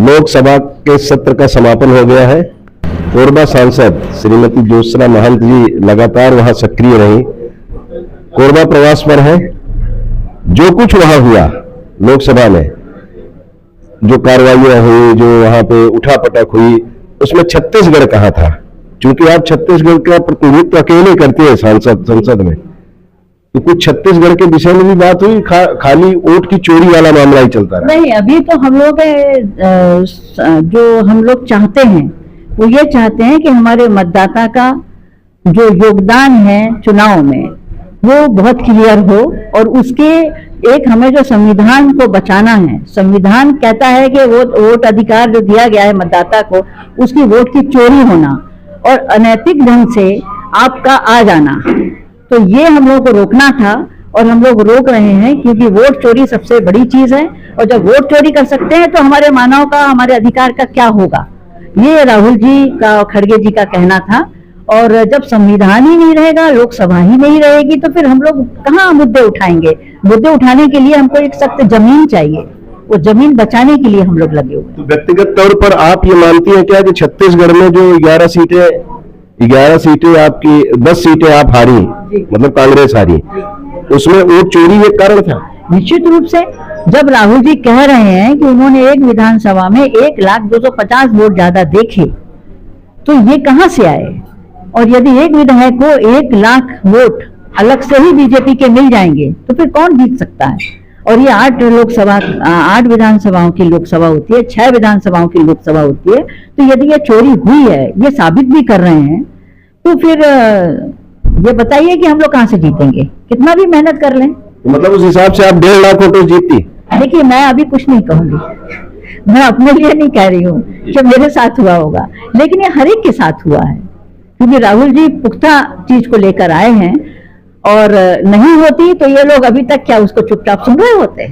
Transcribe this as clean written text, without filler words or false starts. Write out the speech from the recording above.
लोकसभा के सत्र का समापन हो गया है। कोरबा सांसद श्रीमती ज्योत्सना महंत जी लगातार वहां सक्रिय रही, कोरबा प्रवास पर है। जो कुछ वहां हुआ लोकसभा में, जो कार्रवाइयां हुई, जो वहां पे उठापटक हुई, उसमें छत्तीसगढ़ कहाँ था? क्योंकि आप छत्तीसगढ़ का प्रतिनिधित्व अकेले करते हैं संसद में, तो कुछ छत्तीसगढ़ के विषय में भी बात हुई? खाली वोट की चोरी वाला मामला ही चलता रहा? नहीं, अभी तो हम लोग जो हम लोग चाहते हैं वो ये चाहते हैं कि हमारे मतदाता का जो योगदान है चुनाव में वो बहुत क्लियर हो, और उसके एक हमें जो संविधान को बचाना है। संविधान कहता है कि वोट अधिकार जो दिया गया है मतदाता को, उसकी वोट की चोरी होना और अनैतिक ढंग से आपका आ जाना, तो ये हम लोग को रोकना था और हम लोग रोक रहे हैं, क्योंकि वोट चोरी सबसे बड़ी चीज है। और जब वोट चोरी कर सकते हैं तो हमारे मानव का, हमारे अधिकार का क्या होगा? ये राहुल जी का, खड़गे जी का कहना था। और जब संविधान ही नहीं रहेगा, लोकसभा ही नहीं रहेगी, तो फिर हम लोग कहाँ मुद्दे उठाएंगे? मुद्दे उठाने के लिए हमको एक सख्त जमीन चाहिए, वो जमीन बचाने के लिए हम लोग लगे हुए। तो व्यक्तिगत तौर पर आप ये मानती हैं क्या कि छत्तीसगढ़ में जो 11 सीटें आपकी, 10 सीटें आप हारी, मतलब कांग्रेस हारी, उसमें वोट चोरी एक कारण था? निश्चित रूप से। जब राहुल जी कह रहे हैं कि उन्होंने एक विधानसभा में 1,250 वोट ज्यादा देखे, तो ये कहां से आए? और यदि एक विधायक को 1,00,000 वोट अलग से ही बीजेपी के मिल जाएंगे तो फिर कौन जीत सकता है? और ये 8 विधानसभाओं की लोकसभा होती है, 6 विधानसभाओं की लोकसभा होती है। तो यदि ये चोरी हुई है, ये साबित भी कर रहे हैं, तो फिर ये बताइए कि हम लोग कहां से जीतेंगे? कितना भी मेहनत कर लें। मतलब उस हिसाब से आप 1.5 लाख वोटों जीतती? देखिए, मैं अभी कुछ नहीं कहूंगी, मैं अपने लिए नहीं कह रही हूँ कि मेरे साथ हुआ होगा, लेकिन ये हर एक के साथ हुआ है, क्योंकि राहुल जी पुख्ता चीज को लेकर आए हैं। और नहीं होती तो ये लोग अभी तक क्या उसको चुपचाप सुन रहे होते?